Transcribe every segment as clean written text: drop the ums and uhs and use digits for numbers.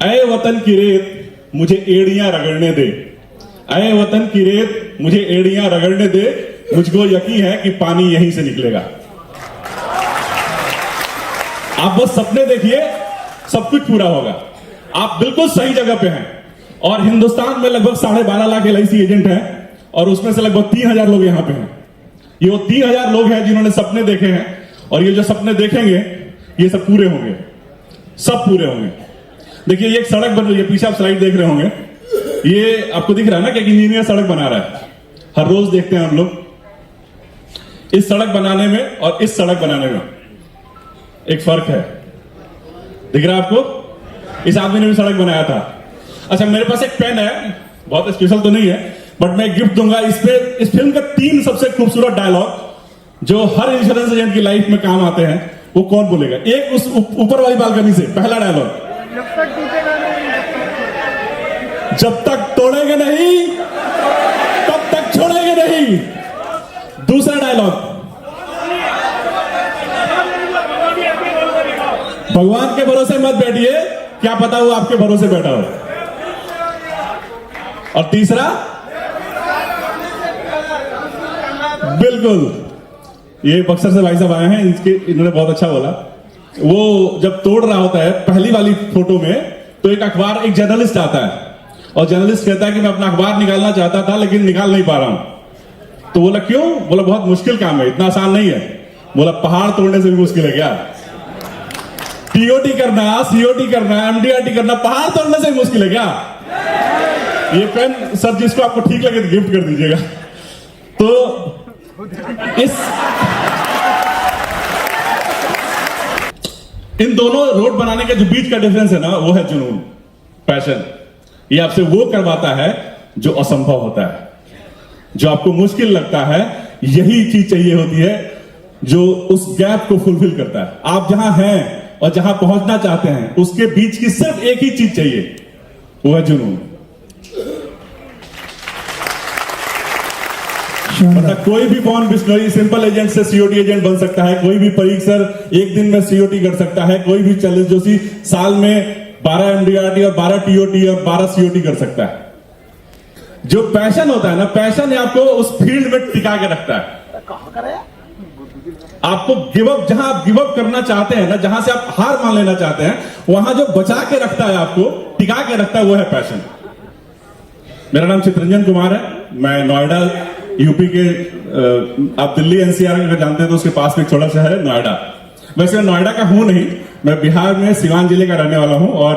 अय वतन की रेत मुझे एड़ियां रगड़ने दे, अय वतन की रेत मुझे एड़ियां रगड़ने दे, मुझको यकीन है कि पानी यहीं से निकलेगा। आप बस सपने देखिए, सब कुछ पूरा होगा। आप बिल्कुल सही जगह पे हैं। और हिंदुस्तान में लगभग 12.5 लाख LIC एजेंट हैं और उसमें से लगभग 3,000 लोग यहां पे हैं। ये वो 3,000 लोग हैं जिन्होंने सपने देखे हैं और ये जो सपने देखेंगे ये सब पूरे होंगे, सब पूरे होंगे। देखिए ये एक सड़क बन रही है, पीछे आप स्लाइड देख रहे होंगे। ये आपको दिख रहा है ना कि इंजीनियर सड़क बना रहा है। हर रोज देखते हैं हम लोग। इस सड़क बनाने में और इस सड़क बनाने में एक फर्क है, दिख रहा है आपको? इस आदमी ने भी सड़क बनाया था। अच्छा, मेरे पास एक पेन है, बहुत स्पेशल तो नहीं है, बट मैं गिफ्ट दूंगा। इस पे इस फिल्म के 3 सबसे खूबसूरत डायलॉग जो हर इंश्योरेंस एजेंट की लाइफ में काम आते हैं, वो कौन बोलेगा? एक उस ऊपर वाली बालकनी से पहला डायलॉग, जब तक तोड़ेंगे नहीं तब तक छोड़ेंगे नहीं। दूसरा डायलॉग, भगवान के भरोसे मत बैठिए, क्या पता वो आपके भरोसे बैठा हो। और तीसरा, बिल्कुल, ये बक्सर से भाई साहब आए हैं, इन्होंने बहुत अच्छा बोला। वो जब तोड़ रहा होता है पहली वाली फोटो में, तो एक अखबार, एक जर्नलिस्ट आता है और जर्नलिस्ट कहता है कि मैं अपना अखबार निकालना चाहता था लेकिन निकाल नहीं पा रहा हूं। तो बोला क्यों? बोला बहुत मुश्किल काम है, इतना आसान नहीं है। बोला पहाड़ तोड़ने से भी मुश्किल है क्या? TOT करना, COT करना, MDRT करना पहाड़ तोड़ने से मुश्किल है क्या? ये पेन सर जिसको आपको ठीक लगे तो गिफ्ट कर दीजिएगा। तो इन दोनों रोड बनाने के जो बीच का डिफरेंस है ना, वो है जुनून, पैशन। ये आपसे वो करवाता है जो असंभव होता है, जो आपको मुश्किल लगता है। यही चीज चाहिए होती है जो उस गैप को फुलफिल करता है। आप जहां हैं और जहां पहुंचना चाहते हैं, उसके बीच की सिर्फ एक ही चीज चाहिए, वो है जुनून। मतलब कोई भी बॉर्न बिस्नोई सिंपल एजेंट से COT एजेंट बन सकता है, कोई भी परीख सर एक दिन में COT कर सकता है, कोई भी चलिस जोशी साल में 12 MDRT और 12 TOT और 12 COT कर सकता है। जो पैशन होता है ना, पैशन आपको उस फील्ड में टिका के रखता है। आपको गिवअप, जहां आप गिवअप करना चाहते हैं ना, जहां से आप हार मान लेना चाहते हैं, वहां जो बचा के रखता है, आपको टिका के रखता है, वो है पैशन। मेरा नाम चित्रंजन कुमार है। मैं नोएडा यूपी के, आप दिल्ली NCR अगर जानते हैं तो उसके पास में एक छोटा शहर है नोएडा। वैसे मैं नोएडा का हूं नहीं, मैं बिहार में सिवान जिले का रहने वाला हूं और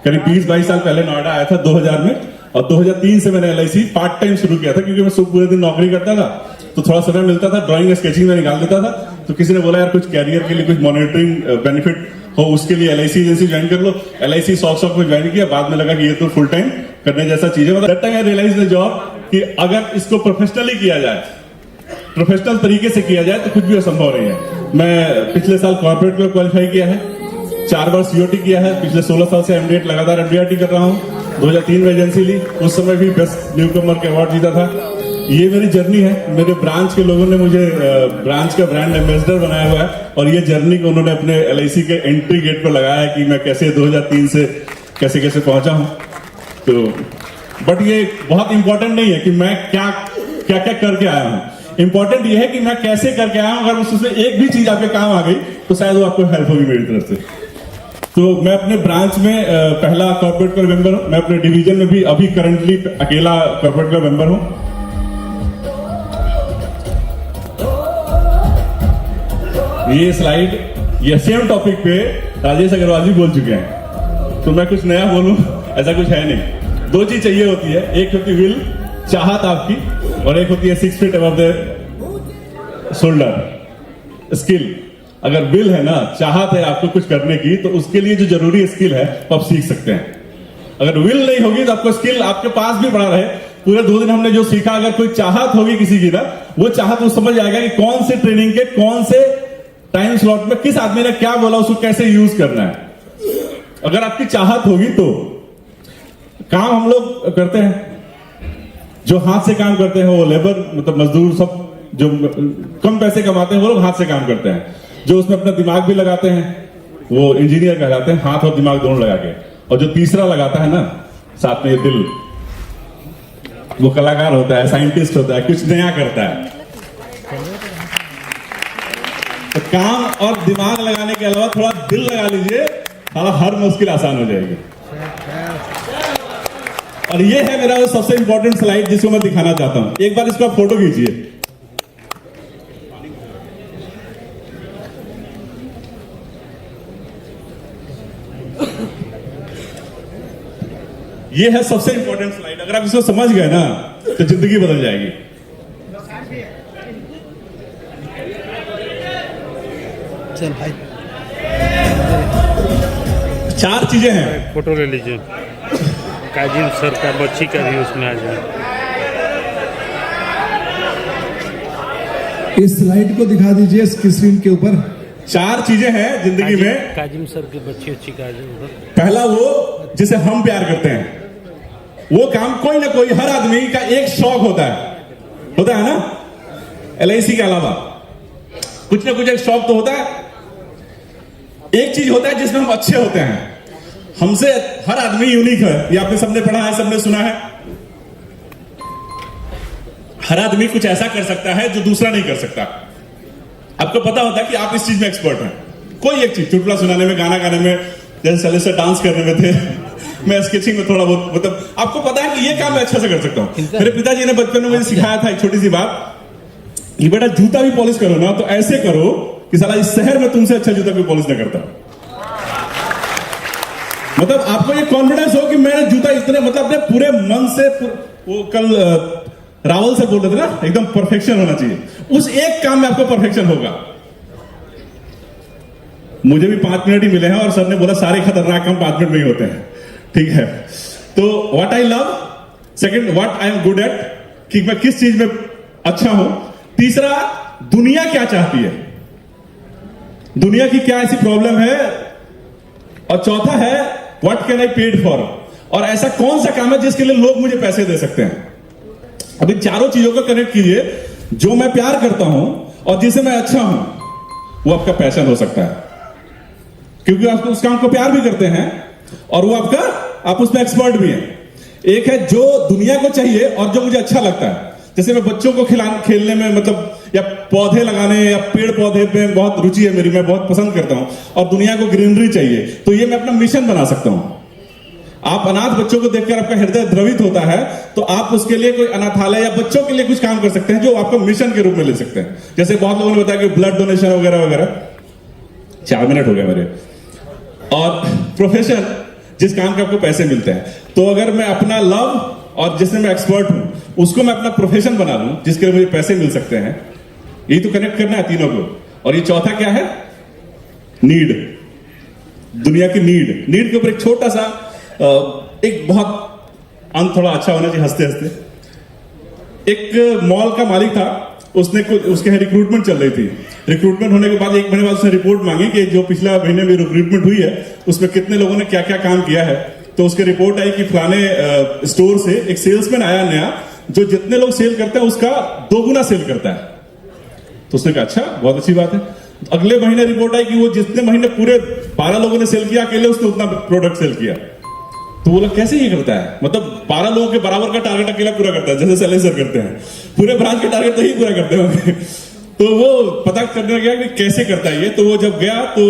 करीब 20-22 साल पहले नोएडा आया था 2000 में। और 2003 से मैंने LIC पार्ट टाइम शुरू किया था, क्योंकि मैं सुबह पूरे दिन नौकरी करता था तो थोड़ा समय मिलता था, ड्राइंग स्केचिंग में निकाल देता था। तो किसी ने बोला यार कुछ कैरियर के लिए कुछ मॉनिटरिंग बेनिफिट हो, उसके लिए LIC एजेंसी ज्वाइन कर लो। LIC शौक में ज्वाइन किया, बाद में लगा कि ये तो फुल टाइम करने जैसा चीज है। मतलब that time I realised the job कि अगर इसको प्रोफेशनली किया जाए, प्रोफेशनल तरीके से किया जाए, तो कुछ भी असंभव नहीं है। मैं पिछले साल कॉर्पोरेट में क्वालिफाई किया है, 4 बार COT किया है, पिछले 16 साल से MD लगातार MDRT कर रहा हूं। 2003 में एजेंसी ली, उस समय भी बेस्ट न्यूकमर के अवार्ड जीता था। ये मेरी जर्नी है। मेरे ब्रांच के लोगों ने मुझे ब्रांच का ब्रांड एम्बेसडर बनाया हुआ है और ये जर्नी को उन्होंने अपने LIC के एंट्री गेट पर लगाया है कि मैं कैसे 2003 से कैसे कैसे पहुंचा हूं। तो बट ये बहुत इंपॉर्टेंट नहीं है कि मैं क्या क्या क्या करके आया हूं, इंपॉर्टेंट ये है कि मैं कैसे करके आया हूं। अगर उसमें एक भी चीज आपके काम आ गई तो शायद वो आपको हेल्प होगी मेरी तरफ से। तो मैं अपने ब्रांच में पहला कॉर्पोरेट क्लब मेंबर हूं। मैं अपने डिवीजन में भी अभी करंटली अकेला कॉर्पोरेट क्लब मेंबर हूं। ये स्लाइड, ये सेम टॉपिक पे राजेश अग्रवाल जी बोल चुके हैं, तो मैं कुछ नया बोलूं ऐसा कुछ है नहीं। 2 चीज चाहिए होती है, एक होती विल, चाहत आपकी, और एक होती है 6 feet above the shoulder, skill. अगर विल है ना, चाहत है आपको कुछ करने की, तो उसके लिए जो जरूरी स्किल है वो आप सीख सकते हैं। अगर विल नहीं होगी तो आपको स्किल आपके पास भी पड़ा रहे, पूरे 2 दिन हमने जो सीखा, अगर कोई चाहत होगी किसी की ना, वो चाहत वो समझ जाएगा कि कौन से ट्रेनिंग के कौन से टाइम स्लॉट में किस आदमी ने क्या बोला, उसको कैसे यूज करना है। अगर आपकी चाहत होगी तो काम हम लोग करते हैं, जो हाथ से काम करते हैं वो लेबर, मतलब मजदूर, सब जो कम पैसे कमाते हैं वो लोग हाथ से काम करते हैं। जो उसमें अपना दिमाग भी लगाते हैं, वो इंजीनियर कहलाते हैं, हाथ और दिमाग दोनों लगा के। और जो तीसरा लगाता है ना साथ में, ये दिल, वो कलाकार होता है, साइंटिस्ट होता है, कुछ नया करता है। तो काम और दिमाग लगाने के अलावा थोड़ा दिल लगा लीजिए, हर मुश्किल आसान हो जाएगी। और ये है मेरा सबसे इंपॉर्टेंट स्लाइड जिसको मैं दिखाना चाहता हूं। एक बार इसको आप फोटो खींचिए। ये है सबसे इंपॉर्टेंट स्लाइड। अगर आप इसको समझ गए ना तो जिंदगी बदल जाएगी। चल भाई, चार चीजें हैं। फोटो ले लीजिए, काजिम सर का बच्ची का भी उसमें आ जाए। इस स्लाइड को दिखा दीजिए स्क्रीन के ऊपर। चार चीजें हैं जिंदगी में। काजिम सर के बच्ची अच्छी का उधर। पहला वो जिसे हम प्यार करते हैं, वो काम कोई ना कोई हर आदमी का एक शौक होता है ना। LIC के अलावा कुछ ना कुछ एक शौक तो होता है। एक चीज होता है जिसमें हम अच्छे होते हैं। हमसे हर आदमी यूनिक है, ये आपने सबने पढ़ा है, सबने सुना है। हर आदमी कुछ ऐसा कर सकता है जो दूसरा नहीं कर सकता। आपको पता होता है कि आप इस चीज में एक्सपर्ट हैं। कोई एक चीज, चुटकुला सुनाने में, गाना गाने में, जैसे सले से डांस करने में थे, मैं स्केचिंग में थोड़ा बहुत, मतलब आपको पता है कि ये काम मैं अच्छे से कर सकता हूं। मेरे पिताजी ने बचपन में मुझे सिखाया था एक छोटी सी बात कि बेटा जूता भी पॉलिश करो ना तो ऐसे करो कि साला इस शहर में तुमसे अच्छा जूता कोई पॉलिश ना करता। मतलब आपको ये कॉन्फिडेंस हो कि मैंने जूता इतने, मतलब अपने पूरे मन से, वो कल रावल से बोल रहे थे ना, एकदम परफेक्शन होना चाहिए। उस एक काम में आपको परफेक्शन होगा। मुझे भी 5 मिनट ही मिले हैं और सर ने बोला सारे खतरनाक काम 5 मिनट में ही होते हैं। ठीक है, तो what I love, second what I am good at, कि मैं किस चीज में अच्छा हूं। तीसरा, दुनिया क्या चाहती है, दुनिया की क्या ऐसी प्रॉब्लम है। और चौथा है what can I paid for, और ऐसा कौन सा काम है जिसके लिए लोग मुझे पैसे दे सकते हैं। अब इन चारों चीजों को कनेक्ट कीजिए। जो मैं प्यार करता हूं और जिसे मैं अच्छा हूं, वो आपका पैशन हो सकता है, क्योंकि आप उस काम को प्यार भी करते हैं और वो आपका, आप उसमें एक्सपर्ट भी हैं। एक है जो दुनिया को चाहिए और जो मुझे अच्छा लगता है। जैसे मैं बच्चों को खेलने में, मतलब या पौधे लगाने या पेड़ पौधे पे बहुत रुचि है मेरी, मैं बहुत पसंद करता हूं। और दुनिया को ग्रीनरी चाहिए, तो ये मैं अपना मिशन बना सकता हूं। आप अनाथ बच्चों को देखकर आपका हृदय द्रवित होता है, तो आप उसके लिए कोई अनाथालय या बच्चों के लिए कुछ काम कर सकते हैं जो आपका मिशन के रूप में ले सकते हैं। जैसे बहुत लोगों ने बताया कि ब्लड डोनेशन वगैरह वगैरह। 4 मिनट हो गए मेरे। और प्रोफेशन, जिस काम के आपको पैसे मिलते हैं। तो अगर मैं अपना लव और जिसमें मैं एक्सपर्ट हूं, उसको मैं अपना प्रोफेशन बना लूं जिसके लिए मुझे पैसे मिल सकते हैं, यही तो कनेक्ट करना है तीनों को। और ये चौथा क्या है, नीड, दुनिया की नीड के ऊपर एक छोटा सा, एक बहुत अंत थोड़ा अच्छा होना चाहिए हंसते हंसते। एक मॉल का मालिक था, उसने कुछ, उसके यहाँ रिक्रूटमेंट चल रही थी। रिक्रूटमेंट होने के बाद 1 महीने बाद उसने रिपोर्ट मांगी कि जो पिछला महीने में रिक्रूटमेंट हुई है उसमें कितने लोगों ने क्या क्या काम किया है। तो उसकी रिपोर्ट आई कि फलाने स्टोर से एक सेल्समैन आया नया, जो जितने लोग सेल करते हैं उसका 2 गुना सेल करता है। तो उसने कहा अच्छा, बहुत अच्छी बात है। अगले महीने रिपोर्ट आई कि वो जितने महीने पूरे 12 लोगों ने सेल किया, अकेले उसने उतना प्रोडक्ट सेल किया। तो वो लोग कैसे ये करता है, मतलब 12 लोगों के बराबर का टारगेट अकेला पूरा करता है, जैसे सैलेसर करते हैं, पूरे ब्रांच के टारगेट तो ही पूरा करते होंगे। तो वो पता करने गया कि कैसे करता है ये। तो वो जब गया तो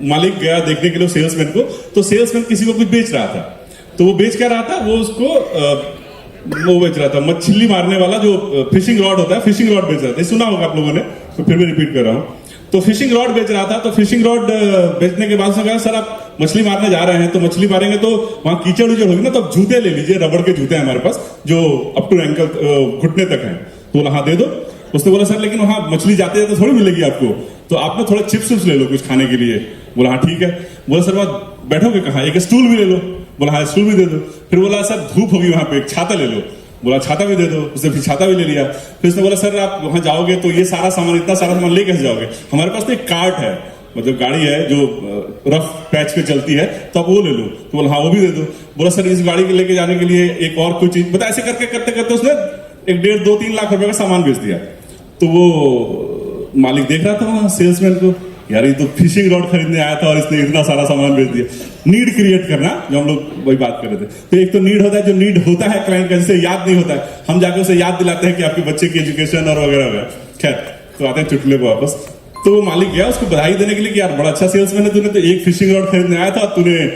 मालिक गया देखने के लिए सेल्समैन को, तो सेल्समैन किसी को कुछ बेच रहा था। तो वो बेच क्या रहा था, वो उसको वो बेच रहा था मछली मारने वाला जो फिशिंग रॉड होता है, फिशिंग रॉड बेच रहा था। सुना होगा आप लोगों ने, तो फिर भी रिपीट कर रहा हूं। तो फिशिंग रॉड बेच रहा था। तो फिशिंग रॉड बेचने के बाद उसने कहा सर आप मछली मारने जा रहे हैं, तो मछली मारेंगे तो वहां कीचड़ उचड़ होगी ना, तो आप जूते ले लीजिए, रबड़ के जूते हैं हमारे पास जो अप टू एंकल, घुटने तक हैं। तो बोला हाँ दे दो। उसने बोला सर लेकिन वहां मछली जाते जाते थोड़ी मिलेगी आपको, तो आप ना थोड़ा चिप्स ले लो कुछ खाने के लिए। बोला हाँ ठीक है। बोला सर बात बैठोगे कहाँ, एक स्टूल भी ले लो। बोला हाँ स्टूल भी दे दो। फिर बोला सर धूप होगी वहां पे, एक छाता ले लो। बोला छाता भी दे दो। उसने फिर छाता भी ले लिया। फिर उसने बोला सर आप वहां जाओगे तो ये सारा सामान, इतना सारा सामान ले कैसे जाओगे, हमारे पास तो एक कार्ट है, मतलब गाड़ी है जो रफ पैच पे चलती है, तो आप वो ले लो। तो बोला हाँ वो भी दे दो। बोला सर इस गाड़ी के लेके जाने के लिए एक और कुछ चीज, मतलब ऐसे करते करते उसने 1 1.5 2 3 लाख रुपए का सामान बेच दिया। तो वो मालिक देख रहा था वहां सेल्समैन को, यार ये तो फिशिंग रॉड खरीदने आया था और इसने इतना सारा सामान बेच दिया। नीड क्रिएट करना, जो हम लोग वही बात कर रहे थे। तो एक तो नीड होता है, जो नीड होता है क्लाइंट का, जिसे याद नहीं होता है, हम जाकर उसे याद दिलाते हैं कि आपके बच्चे की एजुकेशन और वगैरह वगैरह। खैर, तो आते हैं चुटकुले को वापस। तो वो मालिक गया उसको बधाई देने के लिए कि यार बड़ा अच्छा सेल्समैन है तूने, तो एक फिशिंग रॉड खरीदने आया था, तूने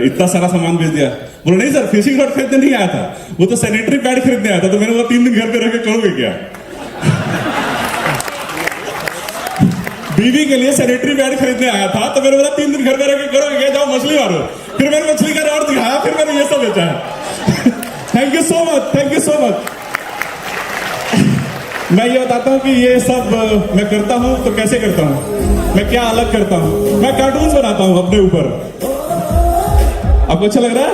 इतना सारा सामान बेच दिया। बोला नहीं सर, फिशिंग रॉड खरीदने नहीं आया था, वो तो सैनिटरी पैड खरीदने आया था। तो मैंने बोला 3 दिन घर पे रह के करोगे क्या? बीवी के लिए सैनिटरी पैड खरीदने आया था, तो मैंने बोला 3 दिन घर पे रह के करोगे क्या? जाओ मछली मारो। फिर मैंने मछली का रॉड दिखाया, फिर मैंने ये सब बेचा है। Thank you so much, thank you so much. मैं ये बताता हूं कि ये सब मैं करता हूं तो कैसे करता हूं, मैं क्या अलग करता हूं। मैं कार्टून्स बनाता हूं अपने ऊपर। आपको अच्छा लग रहा है?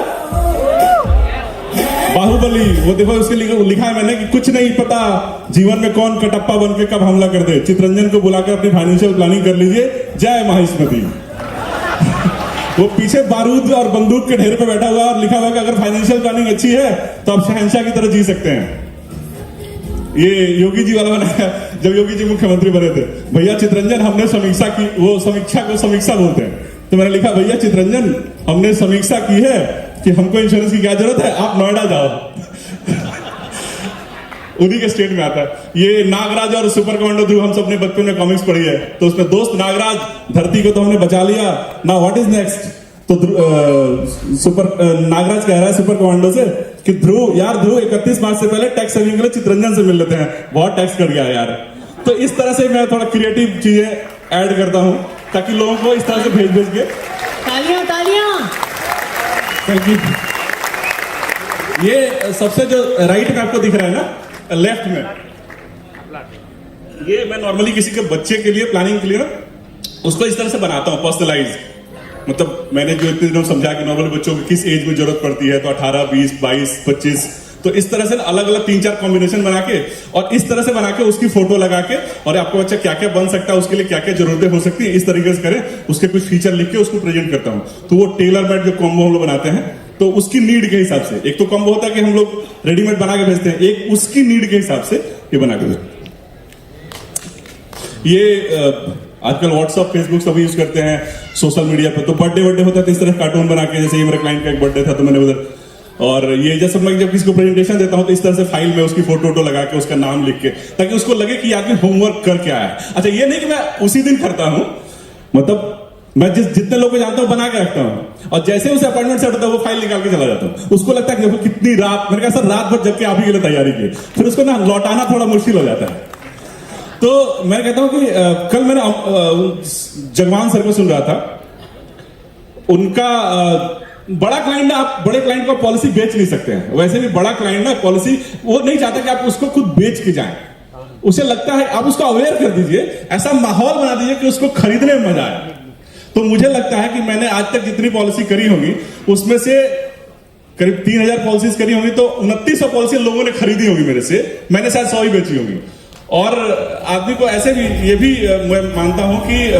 बाहुबली, वो देखो उसके लिखा है मैंने कि कुछ नहीं पता जीवन में कौन कटप्पा बन के कब हमला कर दे। चितरंजन को बुलाकर अपनी फाइनेंशियल प्लानिंग कर लीजिए। जय माहिष्मती। वो पीछे बारूद और बंदूक के ढेर पे बैठा हुआ और लिखा हुआ कि अगर फाइनेंशियल प्लानिंग अच्छी है तो आप शहंशाह की तरह जी सकते हैं। ये योगी जी वाला बनाया, जब योगी जी मुख्यमंत्री बने थे। भैया चितरंजन, हमने समीक्षा की, वो समीक्षा को समीक्षा बोलते हैं। तो मैंने लिखा, भैया चितरंजन, हमने समीक्षा की है कि हमको इंश्योरेंस की क्या जरूरत है, आप नोएडा जाओ। उन्हीं के स्टेट में आता है। ये नागराज और सुपर कमांडो ध्रुव, हम सबने बचपन में कॉमिक्स पढ़ी है। तो उसमें दोस्त नागराज, धरती को तो हमने बचा लिया, ना व्हाट इज नेक्स्ट। तो नागराज कह रहा है सुपर कमांडो से कि ध्रुव, यार ध्रुव 31 मार्च से पहले टैक्स सेविंग के लिए चितरंजन से मिल लेते हैं, बहुत टैक्स कर गया यार। तो इस तरह से मैं थोड़ा क्रिएटिव चीजें ऐड करता हूं ताकि लोगों को इस तरह से भेज के। तालियां तालियां। Thank you. ये सबसे जो राइट में आपको दिख रहा है ना, लेफ्ट में, ये मैं नॉर्मली किसी के बच्चे के लिए प्लानिंग के लिए ना उसको इस तरह से बनाता हूं, पर्सनलाइज। मतलब मैंने जो इतने दिनों समझा कि नॉर्मल बच्चों को किस एज में जरूरत पड़ती है, तो 18, 20, 22, 25, तो इस तरह से अलग अलग 3-4 कॉम्बिनेशन बना के और इस तरह से बना के उसकी फोटो लगा के, और आपको बच्चा क्या क्या बन सकता है, उसके लिए क्या क्या जरूरतें हो सकती है, इस तरीके से करें, उसके कुछ फीचर लिख के उसको प्रेजेंट करता हूं। तो वो टेलर मेड जो कॉम्बो हम लोग बनाते हैं, तो उसकी नीड के हिसाब से, एक तो कॉम्बो होता है कि हम लोग रेडीमेड बना के भेजते हैं, एक उसकी नीड के हिसाब से ये बना के भेजते हैं। ये आजकल व्हाट्सएप, फेसबुक सभी यूज करते हैं सोशल मीडिया पे। तो बर्थडे होता है तो इस तरह कार्टून बना के, जैसे ये मेरे क्लाइंट का एक बर्थडे था तो मैंने उधर, और ये जैसे मैं जब किसी को प्रेजेंटेशन देता हूं तो इस तरह से फाइल में उसकी फोटो लगा के उसका नाम लिख के, ताकि उसको लगे कि आदमी होमवर्क करके आया है। अच्छा, ये नहीं कि मैं उसी दिन करता हूं, मतलब मैं जितने लोग को जानता हूं बना के रखता हूं, और जैसे उसे अपॉइंटमेंट सेट होता है वो फाइल निकाल के चला जाता हूं। उसको लगता है कि देखो कितनी रात, मैंने कहा सर रात भर जग के आप ही के लिए तैयारी की, फिर उसको ना लौटाना थोड़ा मुश्किल हो जाता है। तो मैं कहता हूं कि कल मैंने जगवान सर को सुन रहा था, उनका बड़ा क्लाइंट ना, आप बड़े क्लाइंट को पॉलिसी बेच नहीं सकते हैं। वैसे भी बड़ा क्लाइंट ना पॉलिसी वो नहीं चाहता कि आप उसको खुद बेच के जाएं, उसे लगता है आप उसको अवेयर कर दीजिए, ऐसा माहौल बना दीजिए कि उसको खरीदने में मजा आए। तो मुझे लगता है कि मैंने आज तक जितनी पॉलिसी करी होगी उसमें से करीब 3000 पॉलिसीज करी होंगी, तो 2900 पॉलिसी लोगों ने खरीदी होगी मेरे से, मैंने शायद 100 ही बेची होगी। और आदमी को ऐसे भी, ये भी मैं मानता हूं कि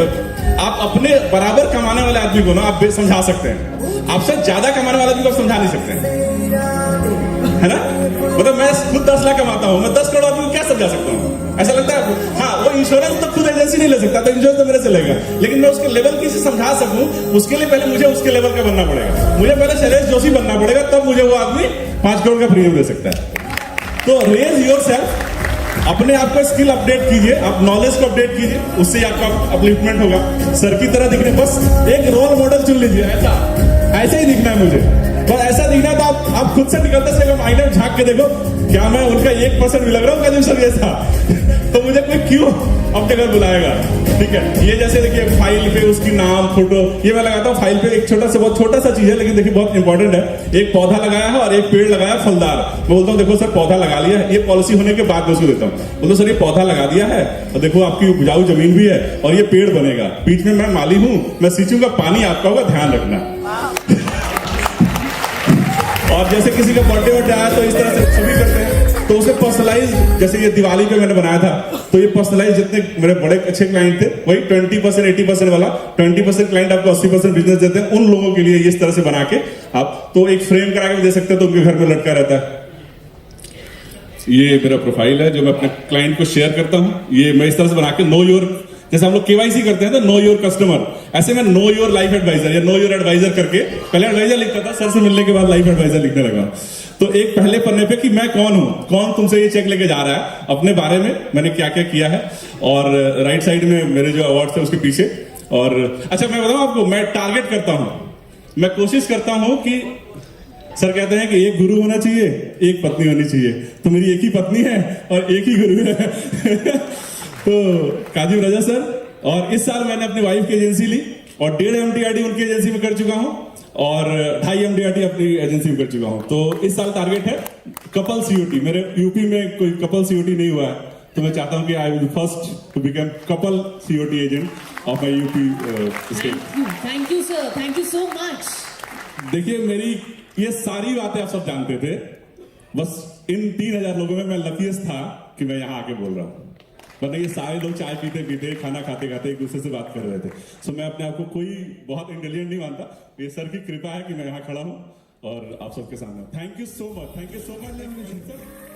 आप अपने बराबर कमाने वाले आदमी को ना आप समझा सकते हैं, आपसे ज्यादा कमाने वाले आदमी को आप समझा नहीं सकते हैं, है ना। मतलब मैं खुद 10 लाख कमाता हूं, मैं 10 करोड़ आदमी को क्या समझा सकता हूं? ऐसा लगता है हाँ, वो इंश्योरेंस तो खुद एजेंसी नहीं ले सकता, तो इंश्योरेंस तो मेरे से लेगा, लेकिन मैं उसके लेवल की से समझा सकूं, उसके लिए पहले मुझे उसके लेवल का बनना पड़ेगा। मुझे पहले शैलेश जोशी बनना पड़ेगा, तब मुझे वो आदमी 5 करोड़ का प्रीमियम दे सकता है। तो रेज योरसेल्फ, अपने आप को स्किल अपडेट कीजिए, आप नॉलेज को अपडेट कीजिए, उससे आपका अपलिफ्टमेंट होगा। सर की तरह दिखने, बस एक रोल मॉडल चुन लीजिए, ऐसे ही दिखना है मुझे, और ऐसा दिखना तो आप खुद से निकलते से आईने में झांक के देखो, क्या मैं उनका 1% भी लग रहा हूँ काजिम सर जैसा? तो मुझे कोई क्यों अपने घर बुलाएगा? ठीक है, ये जैसे देखिए फाइल पे उसकी नाम, फोटो, ये मैं लगाता हूँ फाइल पे। एक छोटा सा, बहुत छोटा सा चीज है, लेकिन देखिए बहुत इंपॉर्टेंट है। एक पौधा लगाया है और एक पेड़ लगाया फलदार। मैं बोलता हूँ देखो सर पौधा लगा लिया है, ये पॉलिसी होने के बाद मैं उसको देता हूँ, बोलता सर ये पौधा लगा दिया है और देखो आपकी उपजाऊ जमीन भी है और ये पेड़ बनेगा, बीच में मैं माली हूँ, मैं सींचूंगा, पानी आपका होगा, ध्यान रखना। और जैसे किसी का बर्थडे आया तो इस तरह से सभी करते हैं, तो उसे पर्सनलाइज, जैसे ये दिवाली पे मैंने बनाया था, तो ये पर्सनलाइज जितने मेरे बड़े अच्छे क्लाइंट थे, वही 20% 80% वाला, 20% क्लाइंट आपको 80% बिजनेस देते हैं, उन लोगों के लिए इस तरह से बना के आप तो एक फ्रेम करा के दे सकते हैं, तो उनके घर में लटका रहता है। ये मेरा प्रोफाइल है जो मैं अपने क्लाइंट को शेयर करता हूं। ये मैं इस तरह से बना के नो योर जैसे हम लोग केवाईसी करते हैं तो नो योर कस्टमर, ऐसे में नो योर लाइफ एडवाइजर या नो योर एडवाइजर करके पहले एडवाइजर लिखता था, सर से मिलने के बाद लाइफ एडवाइजर लिखने लगा। तो एक पहले पन्ने पे कि मैं कौन हूं, कौन तुमसे ये चेक लेके जा रहा है, अपने बारे में मैंने क्या क्या किया है, और राइट साइड में मेरे जो अवार्ड्स है उसके पीछे। और अच्छा मैं बताऊं आपको, मैं टारगेट करता हूं, मैं कोशिश करता हूं कि सर कहते हैं कि एक गुरु होना चाहिए, एक पत्नी होनी चाहिए, तो मेरी एक ही पत्नी है और एक ही गुरु है। तो काजीव राजा सर, और इस साल मैंने अपनी वाइफ की एजेंसी ली और 1.5 MDRT उनकी एजेंसी में कर चुका हूं और 2.5 MDRT अपनी एजेंसी में कर चुका हूं। तो इस साल टारगेट है कपल सीओटी। मेरे यूपी में कोई कपल सीओटी नहीं हुआ है, तो मैं चाहता हूं कि I will first to become couple COT agent of my UP state. Thank you sir, thank you so much. देखिए मेरी ये सारी बातें आप सब जानते थे, बस इन 3000 लोगों में मैं लकीस्ट था कि मैं यहाँ आके बोल रहा हूँ, वरना ये सारे लोग चाय पीते पीते खाना खाते खाते एक दूसरे से बात कर रहे थे। सो मैं अपने आप को कोई बहुत इंटेलिजेंट नहीं मानता, ये सर की कृपा है कि मैं यहाँ खड़ा हूँ और आप सबके सामने। Thank you so much, thank you so much, thank you sir.